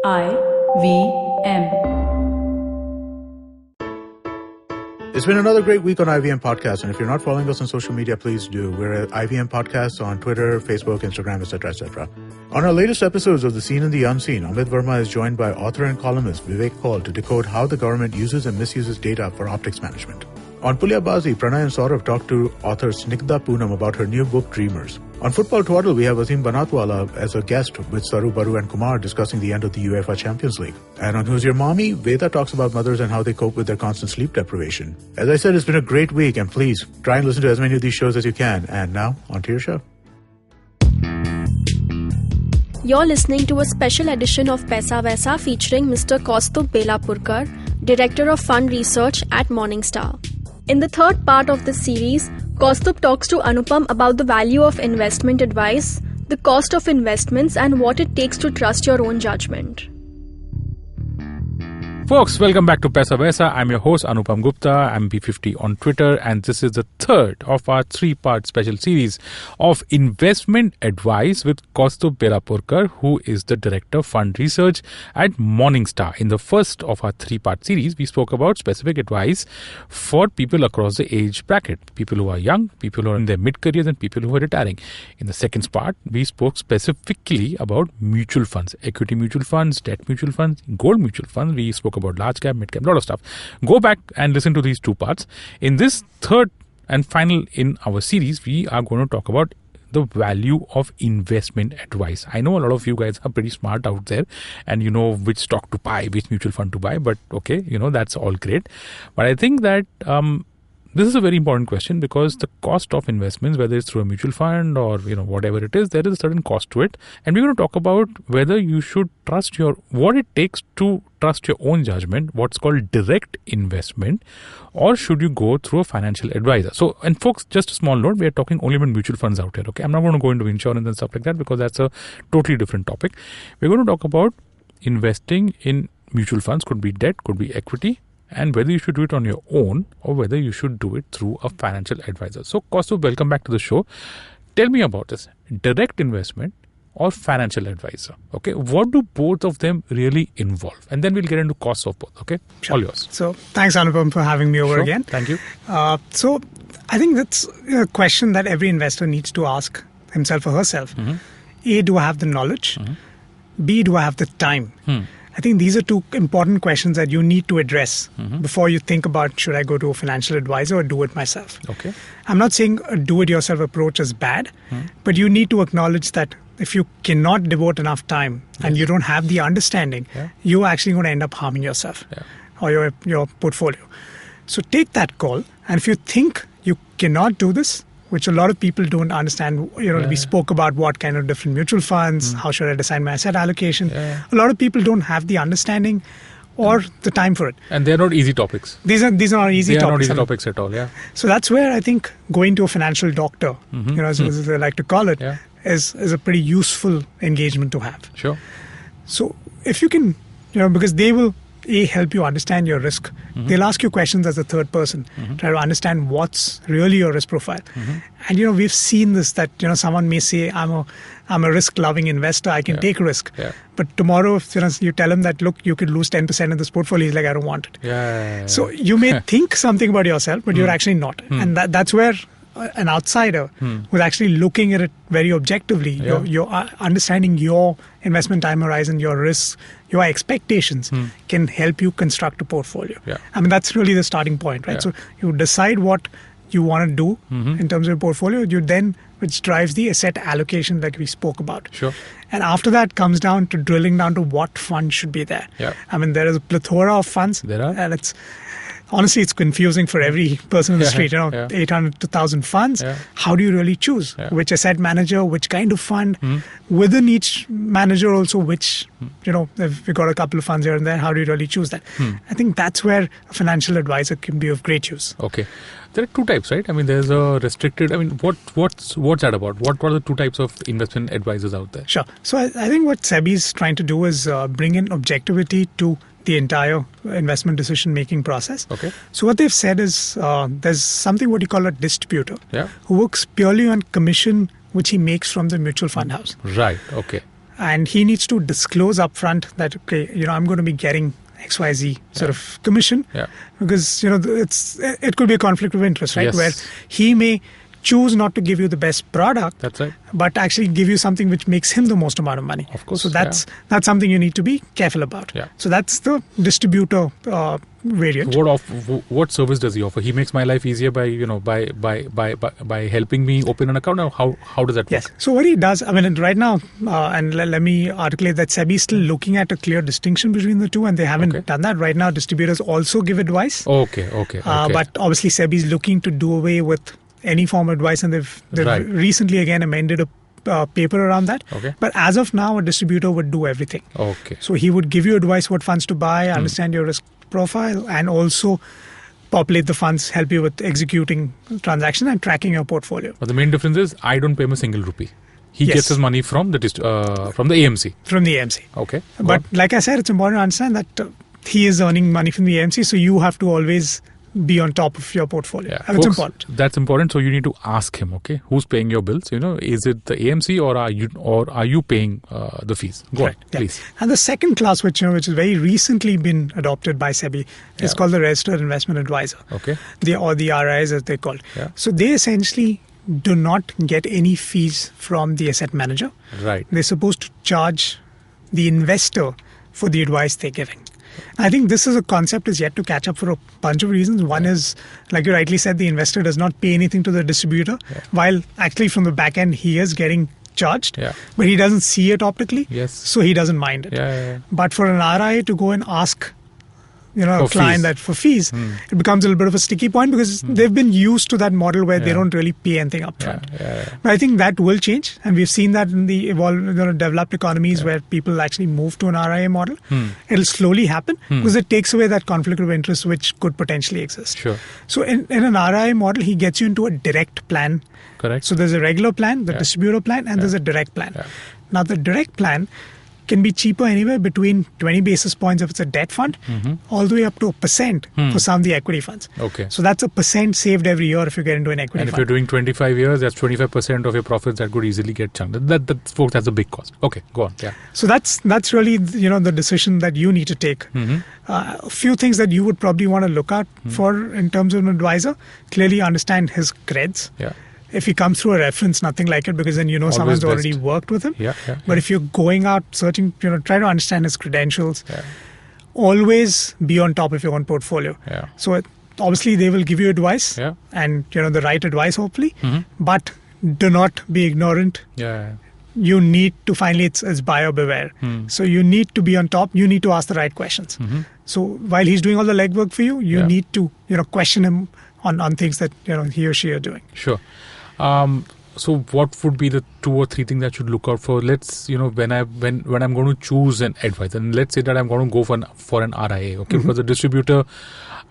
IVM. It's been another great week on IVM Podcast, and if you're not following us on social media, please do. We're at IVM Podcasts on Twitter, Facebook, Instagram, etc., etc. On our latest episodes of The Seen and the Unseen, Amit Verma is joined by author and columnist Vivek Kaul to decode how the government uses and misuses data for optics management. On Pulyabazi, Pranay and Saurav talked to author Snigdha Poonam about her new book, Dreamers. On Football Twaddle, we have Azim Banatwala as a guest with Saru Baru and Kumar discussing the end of the UEFA Champions League. And on Who's Your Mommy, Vaisa talks about mothers and how they cope with their constant sleep deprivation. As I said, it's been a great week, and please try and listen to as many of these shows as you can. And now, on to your show. You're listening to a special edition of Paisa Vaisa featuring Mr. Kaustubh Belapurkar, Director of Fund Research at Morningstar. In the third part of this series, Kaustubh talks to Anupam about the value of investment advice, the cost of investments, and what it takes to trust your own judgment. Folks, welcome back to Paisa Vaisa. I'm your host Anupam Gupta. I'm B50 on Twitter, and this is the third of our three-part special series of investment advice with Kaustubh Belapurkar, who is the Director of Fund Research at Morningstar. In the first of our three-part series, we spoke about specific advice for people across the age bracket, people who are young, people who are in their mid-careers, and people who are retiring. In the second part, we spoke specifically about mutual funds, equity mutual funds, debt mutual funds, gold mutual funds. We spoke about large cap, mid cap, a lot of stuff. Go back and listen to these two parts. In this third and final in our series, we are going to talk about the value of investment advice. I know a lot of you guys are pretty smart out there and you know which stock to buy, which mutual fund to buy, but okay, that's all great. But I think that this is a very important question because the cost of investments, whether it's through a mutual fund or whatever it is, there is a certain cost to it. And we're going to talk about whether you should trust what it takes to trust your own judgment, what's called direct investment, or should you go through a financial advisor. So, and folks, just a small note, we are talking only about mutual funds out here. Okay, I'm not going to go into insurance and stuff like that because that's a totally different topic. We're going to talk about investing in mutual funds, could be debt, could be equity, and whether you should do it on your own or whether you should do it through a financial advisor. So, Kaustubh, welcome back to the show. Tell me about this. Direct investment or financial advisor. Okay, what do both of them really involve? And then we'll get into costs of both. Okay, sure. All yours. So, thanks Anupam for having me over again. Thank you. So, I think that's a question that every investor needs to ask himself or herself. Mm-hmm. A, do I have the knowledge? Mm-hmm. B, do I have the time? I think these are two important questions that you need to address before you think about should I go to a financial advisor or do it myself. Okay. I'm not saying a do-it-yourself approach is bad, but you need to acknowledge that if you cannot devote enough time and you don't have the understanding, you're actually going to end up harming yourself or your portfolio. So take that call, and if you think you cannot do this, which a lot of people don't understand. We spoke about what kind of different mutual funds, how should I decide my asset allocation. A lot of people don't have the understanding or the time for it. And they're not easy topics. These are not easy topics. They are not easy topics at all, So that's where I think going to a financial doctor, as they like to call it, is a pretty useful engagement to have. Sure. So if you can, because they will help you understand your risk. They'll ask you questions as a third person, try to understand what's really your risk profile. And we've seen this that someone may say I'm a risk-loving investor, I can take risk. But tomorrow if you tell him that look, you could lose 10% of this portfolio, he's like, I don't want it. So you may think something about yourself, but you're actually not. And that's where an outsider who's actually looking at it very objectively, you're understanding your investment time horizon, your risks, your expectations can help you construct a portfolio. I mean, that's really the starting point, right? So you decide what you want to do in terms of your portfolio, which drives the asset allocation that we spoke about. Sure. And after that comes down to drilling down to what fund should be there. I mean, there is a plethora of funds. There are. And honestly, it's confusing for every person in the street. 800 to 1,000 funds. How do you really choose? Which asset manager, which kind of fund? Within each manager also, which, if we got a couple of funds here and there, how do you really choose that? I think that's where a financial advisor can be of great use. Okay. There are two types, right? I mean, there's a restricted, what's that about? What are the two types of investment advisors out there? Sure. So I think what SEBI is trying to do is bring in objectivity to the entire investment decision-making process. Okay. So what they've said is there's something what you call a distributor who works purely on commission which he makes from the mutual fund house. Right. Okay. and he needs to disclose upfront that, okay, I'm going to be getting XYZ sort of commission, because it could be a conflict of interest, right? Yes. Where he may choose not to give you the best product, That's right. but actually give you something which makes him the most amount of money. Of course. So that's something you need to be careful about. Yeah. So that's the distributor variant. What service does he offer? He makes my life easier by by helping me open an account. Or how does that work? Yes. So what he does, right now, and let me articulate that SEBI is still looking at a clear distinction between the two, and they haven't done that. Right now, distributors also give advice. Okay. But obviously, SEBI is looking to do away with any form of advice, and they've recently again amended a paper around that. Okay. But as of now, a distributor would do everything. Okay. So he would give you advice what funds to buy, understand your risk profile, and also populate the funds, help you with executing transaction and tracking your portfolio. But the main difference is I don't pay him a single rupee. He gets his money from the AMC. From the AMC. Okay. But like I said, it's important to understand that he is earning money from the AMC, so you have to always be on top of your portfolio. Yeah. And it's important. That's important. So you need to ask him, okay, who's paying your bills? Is it the AMC or are you paying the fees? Go on, please. And the second class, which has very recently been adopted by SEBI, is called the Registered Investment Advisor. Okay. Or the RIs as they're called. Yeah. So they essentially do not get any fees from the asset manager. Right. They're supposed to charge the investor for the advice they're giving. I think this is a concept is yet to catch up for a bunch of reasons. One is, like you rightly said, the investor does not pay anything to the distributor, while actually from the back end he is getting charged, but he doesn't see it optically, so he doesn't mind it. But for an RIA to go and ask a client that for fees, it becomes a little bit of a sticky point, because they've been used to that model where they don't really pay anything upfront. But I think that will change, and we've seen that in the developed economies where people actually move to an RIA model. It'll slowly happen because it takes away that conflict of interest which could potentially exist. Sure. So in an RIA model, he gets you into a direct plan. Correct. So there's a regular plan, the distributor plan, and there's a direct plan. Now the direct plan can be cheaper anywhere between 20 basis points if it's a debt fund, all the way up to 1% for some of the equity funds. Okay. So that's 1% saved every year if you get into an equity fund. And if fund. you're doing 25 years, that's 25% of your profits that could easily get chunked. Folks, that's a big cost. Okay, go on. Yeah. So that's really the decision that you need to take. A few things that you would probably want to look out for in terms of an advisor: clearly understand his creds. Yeah. If he comes through a reference, nothing like it, because then Always someone's best. already worked with him. Yeah. But if you're going out searching, try to understand his credentials. Always be on top of your own portfolio. So obviously they will give you advice, and the right advice hopefully, but do not be ignorant. You need to finally, it's buyer beware. So you need to be on top. You need to ask the right questions. So while he's doing all the legwork for you, you need to question him on things that he or she are doing. Sure. So what would be the 2 or 3 things I should look out for? Let's, when I'm going to choose an advisor, and let's say that I'm going to go for an RIA, okay? Because the distributor,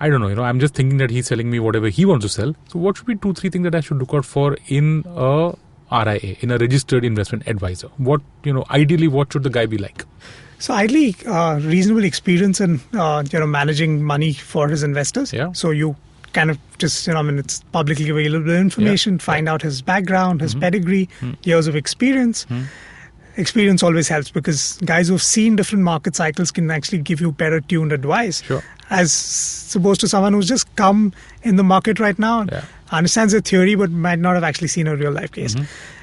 I don't know, I'm just thinking that he's selling me whatever he wants to sell. So what should be 2, 3 things that I should look out for in a RIA, in a registered investment advisor? What, ideally, what should the guy be like? So ideally, reasonable experience in, managing money for his investors. Yeah. So you kind of just, it's publicly available information, find out his background, his pedigree, years of experience. Experience always helps, because guys who've seen different market cycles can actually give you better tuned advice. Sure. As opposed to someone who's just come in the market right now, understands the theory, but might not have actually seen a real life case.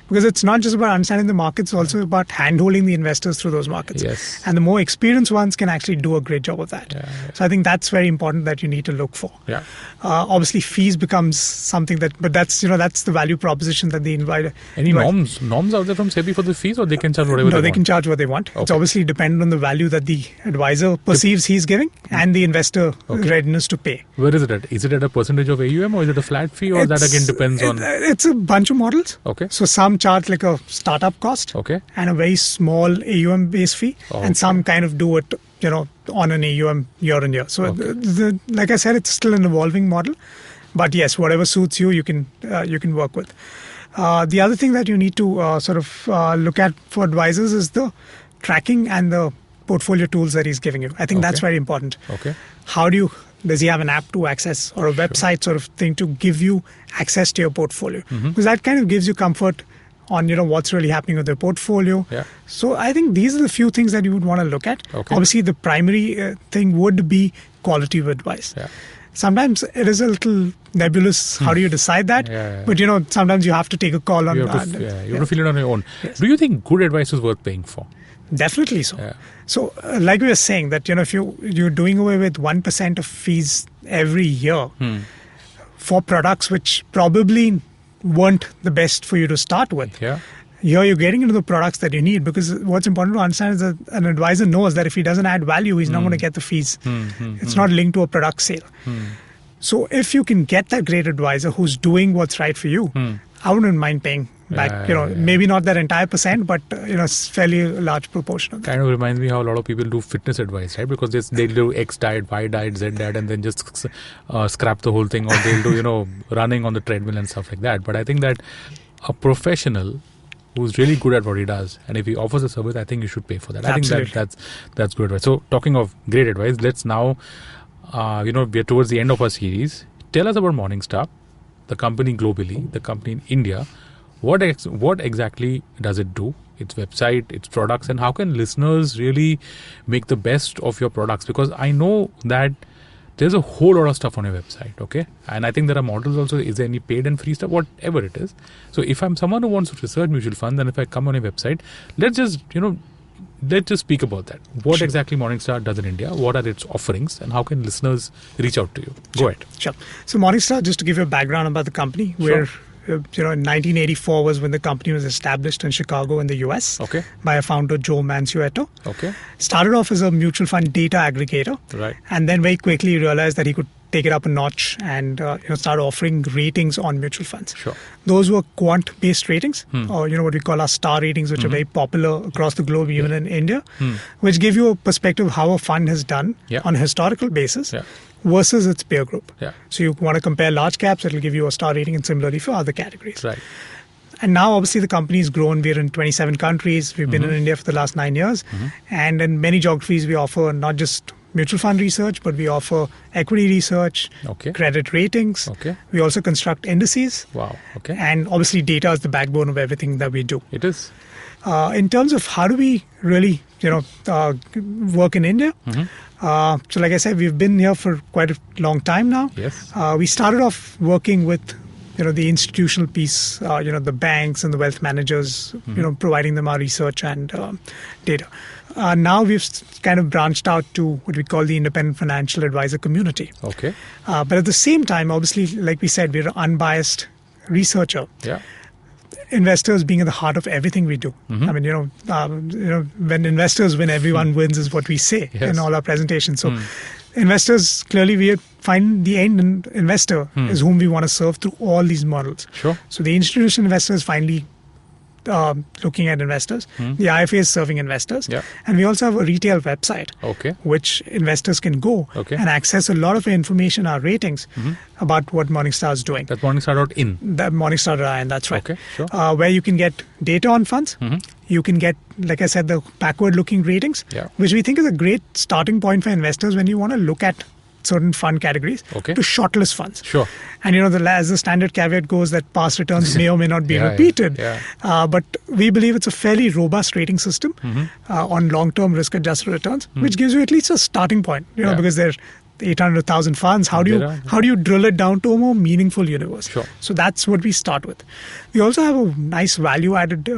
Because it's not just about understanding the markets, it's also about hand-holding the investors through those markets. Yes. And the more experienced ones can actually do a great job of that. So I think that's very important that you need to look for. Obviously, fees becomes something but that's the value proposition that the inviter. Any norms out there from SEBI for the fees, or they can charge whatever they want? No, they can charge what they want. It's obviously dependent on the value that the advisor perceives he's giving and the investor readiness to pay. Where is it at? Is it at a percentage of AUM, or is it a flat fee, or that again depends on? It's a bunch of models. Okay. So some charge like a startup cost, and a very small AUM base fee, and some kind of do it, on an AUM year on year. So like I said, it's still an evolving model, but yes, whatever suits you, you can work with. The other thing that you need to look at for advisors is the tracking and the portfolio tools that he's giving you. I think that's very important. Does he have an app to access, or a website sort of thing to give you access to your portfolio? Because that kind of gives you comfort on, what's really happening with their portfolio. Yeah. So I think these are the few things that you would want to look at. Okay. Obviously, the primary thing would be quality of advice. Yeah. Sometimes it is a little nebulous. How do you decide that? Yeah. But, sometimes you have to take a call on You have that. to feel it on your own. Yes. Do you think good advice is worth paying for? Definitely so. Yeah. So, like we were saying, that if you're doing away with 1% of fees every year for products which probably weren't the best for you to start with. Yeah. Here you're getting into the products that you need, because what's important to understand is that an advisor knows that if he doesn't add value, he's not going to get the fees. It's not linked to a product sale. So if you can get that great advisor who's doing what's right for you, I wouldn't mind paying back, maybe not that entire percent, but, fairly large proportion of that. Kind of reminds me how a lot of people do fitness advice, right? Because they'll do X diet, Y diet, Z diet, and then just scrap the whole thing, or they'll do, running on the treadmill and stuff like that. But I think that a professional who's really good at what he does, and if he offers a service, I think you should pay for that. Absolutely. I think that's good advice. So talking of great advice, let's now, we're towards the end of our series. Tell us about Morningstar, the company globally, the company in India. What exactly does it do? Its website, its products, and how can listeners really make the best of your products? Because I know that there's a whole lot of stuff on your website, okay? And I think there are models also. Is there any paid and free stuff? Whatever it is. So if I'm someone who wants to research mutual funds, then if I come on your website, let's just speak about that. What exactly Morningstar does in India? What are its offerings? And how can listeners reach out to you? Go ahead. Sure. So Morningstar, just to give you a background about the company, in 1984 was when the company was established in Chicago in the US by a founder, Joe Mansueto. Okay. Started off as a mutual fund data aggregator. Right. And then very quickly realized that he could take it up a notch and start offering ratings on mutual funds. Sure. Those were quant-based ratings, or what we call our star ratings, which are very popular across the globe, even in India, which give you a perspective of how a fund has done on a historical basis. Versus its peer group. Yeah. So you want to compare large caps, it'll give you a star rating, and similarly for other categories. Right. And now obviously the company's grown. We're in 27 countries. We've been in India for the last 9 years. And in many geographies we offer not just mutual fund research, but we offer equity research, credit ratings. We also construct indices. Wow. Okay. And obviously data is the backbone of everything that we do. It is. In terms of how do we really, work in India, so like I said, we've been here for quite a long time now. Yes. We started off working with, the institutional piece, the banks and the wealth managers, providing them our research and data. Now we've kind of branched out to what we call the independent financial advisor community. Okay. But at the same time, obviously, like we said, we're an unbiased researcher. Yeah. Investors being at the heart of everything we do. I mean, when investors win, everyone wins is what we say in all our presentations. So investors, clearly we find the end investor is whom we want to serve through all these models. Sure. So the institutional investor is finally looking at investors. The IFA is serving investors. Yeah. And we also have a retail website which investors can go and access a lot of information, our ratings, about what Morningstar is doing. That's Morningstar.in. That Morningstar.in, that's right. Okay, sure. Where you can get data on funds. You can get, like I said, the backward-looking ratings, which we think is a great starting point for investors when you want to look at certain fund categories to shortlist funds. Sure. And as the standard caveat goes, that past returns may or may not be repeated. But we believe it's a fairly robust rating system on long-term risk-adjusted returns, which gives you at least a starting point. Because there are 800,000 funds. How do you drill it down to a more meaningful universe? Sure. So that's what we start with. We also have a nice value-added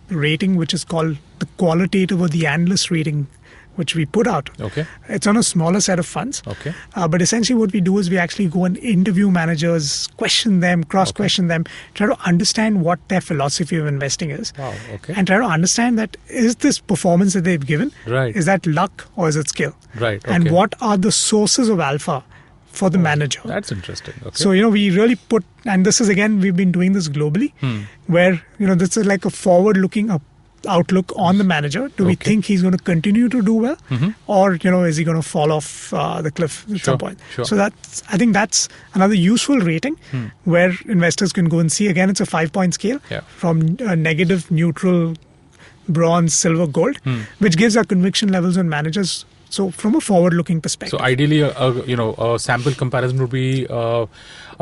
rating, which is called the qualitative or the analyst rating, which we put out. Okay. It's on a smaller set of funds. Okay. But essentially what we do is we actually go and interview managers, question them, cross-question them, try to understand what their philosophy of investing is. Wow. Okay. And try to understand that, is this performance that they've given, is that luck or is it skill? Right. Okay. And what are the sources of alpha for the manager? That's interesting. Okay. So, we really put, and this is again, we've been doing this globally, where, this is like a forward-looking outlook on the manager. Do we think he's going to continue to do well, or is he going to fall off the cliff at some point? Sure. So I think that's another useful rating where investors can go and see. Again, it's a 5-point scale from negative, neutral, bronze, silver, gold, which gives our conviction levels on managers So from a forward-looking perspective. So ideally, a sample comparison would be a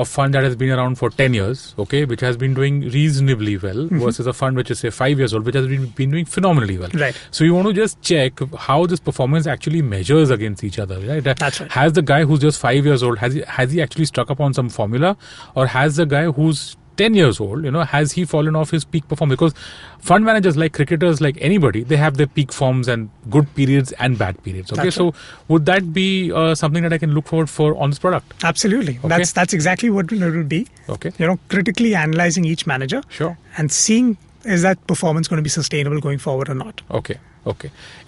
fund that has been around for 10 years, okay, which has been doing reasonably well, versus a fund which is say 5 years old, which has been doing phenomenally well. Right. So you want to just check how this performance actually measures against each other, right? That's right. Has the guy who's just 5 years old, has he actually struck up on some formula, or has the guy who's 10 years old, has he fallen off his peak performance? Because fund managers, like cricketers, like anybody, they have their peak forms and good periods and bad periods. Okay, so would that be something that I can look forward for on this product? Absolutely. Okay. That's exactly what it will be. Okay. Critically analyzing each manager. Sure. And seeing, is that performance going to be sustainable going forward or not? Okay.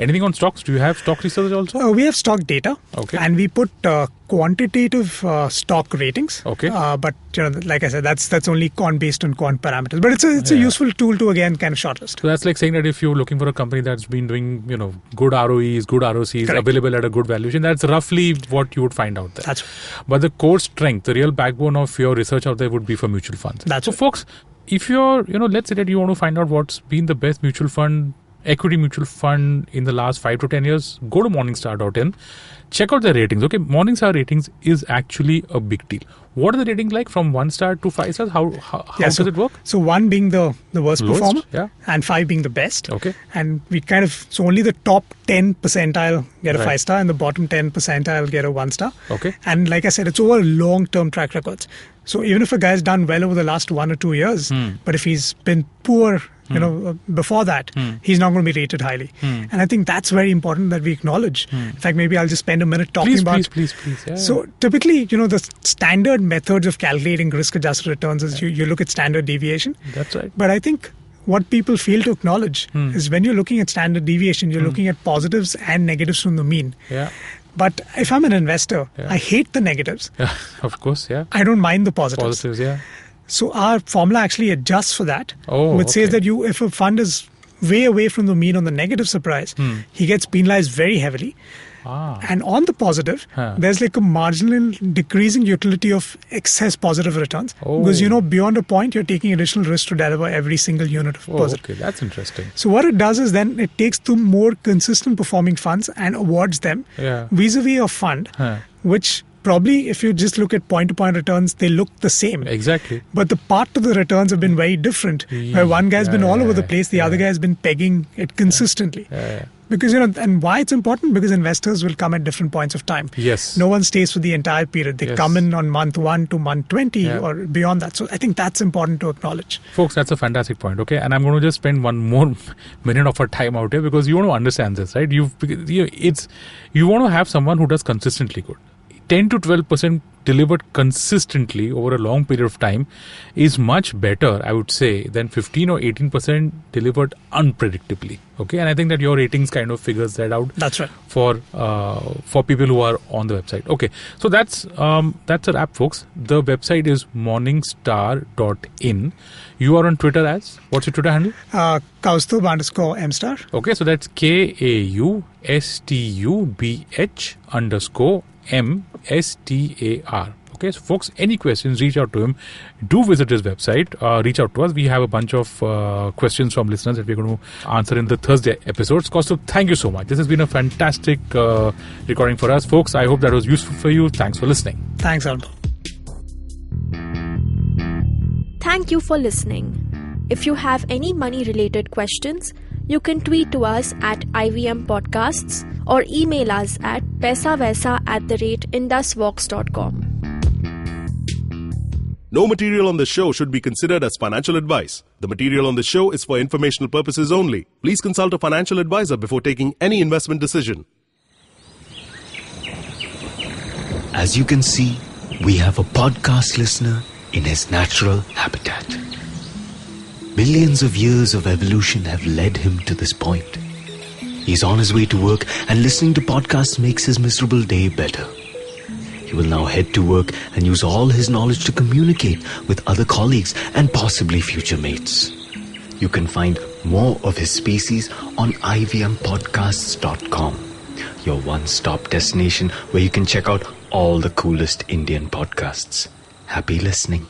Anything on stocks? Do you have stock research also? We have stock data. Okay. And we put quantitative stock ratings. Okay. But like I said, that's only based on quant parameters. But it's a useful tool to again kind of shortlist. So that's like saying that if you're looking for a company that's been doing good ROEs, good ROCs, correct, available at a good valuation, that's roughly what you would find out there. That's right. But the core strength, the real backbone of your research out there would be for mutual funds. That's so, right. Folks, if you're let's say that you want to find out what's been the best equity mutual fund in the last 5 to 10 years, go to morningstar.in. Check out the ratings. Okay, Morningstar ratings is actually a big deal. What are the ratings like from 1 star to 5 stars? How does it work? So 1 being the worst Lowest, performer, yeah, and 5 being the best. Okay. And we so only the top 10 percentile get a Right. 5 star, and the bottom 10 percentile get a 1 star. Okay. And like I said, it's over long-term track records. So even if a guy's done well over the last 1 or 2 years, but if he's been poor, before that, he's not going to be rated highly. And I think that's very important that we acknowledge. In fact, maybe I'll just spend a minute talking about. Please. Yeah. So typically, the standard methods of calculating risk-adjusted returns is you look at standard deviation. That's right. But I think what people fail to acknowledge is when you're looking at standard deviation, you're looking at positives and negatives from the mean. Yeah. But if I'm an investor, I hate the negatives. Yeah, of course, yeah. I don't mind the positives. Positives, yeah. So our formula actually adjusts for that, which says that if a fund is way away from the mean on the negative surprise, he gets penalized very heavily. And on the positive, there's like a marginal decreasing utility of excess positive returns. Because, beyond a point, you're taking additional risk to deliver every single unit of positive. Okay, that's interesting. So what it does is then it takes two more consistent performing funds and awards them vis-a-vis a fund, which probably if you just look at point-to-point returns, they look the same. Exactly. But the part of the returns have been very different. Where one guy's been all over the place, the other guy has been pegging it consistently. Because, and why it's important? Because investors will come at different points of time. Yes. No one stays for the entire period. They come in on month 1 to month 20 or beyond that. So I think that's important to acknowledge. Folks, that's a fantastic point, okay? And I'm going to just spend one more minute of our time out here because you want to understand this, right? You want to have someone who does consistently good. 10 to 12% delivered consistently over a long period of time is much better, I would say, than 15 or 18% delivered unpredictably. Okay, and I think that your ratings kind of figures that out. That's right. For people who are on the website. Okay, so that's a wrap, folks. The website is morningstar.in. You are on Twitter as, what's your Twitter handle? Kaustubh_mstar. Okay, so that's KAUSTUBH_MSTAR. Okay, so folks, any questions, reach out to him. Do visit his website. Reach out to us. We have a bunch of questions from listeners that we're going to answer in the Thursday episodes. Kaustubh, thank you so much. This has been a fantastic recording for us. Folks, I hope that was useful for you. Thanks for listening. Thanks, Anupam. Thank you for listening. If you have any money-related questions, you can tweet to us at IVM Podcasts or email us at paisavaisa@indusvox.com. No material on the show should be considered as financial advice. The material on the show is for informational purposes only. Please consult a financial advisor before taking any investment decision. As you can see, we have a podcast listener in his natural habitat. Millions of years of evolution have led him to this point. He's on his way to work, and listening to podcasts makes his miserable day better. He will now head to work and use all his knowledge to communicate with other colleagues and possibly future mates. You can find more of his species on ivmpodcasts.com, your one-stop destination where you can check out all the coolest Indian podcasts. Happy listening.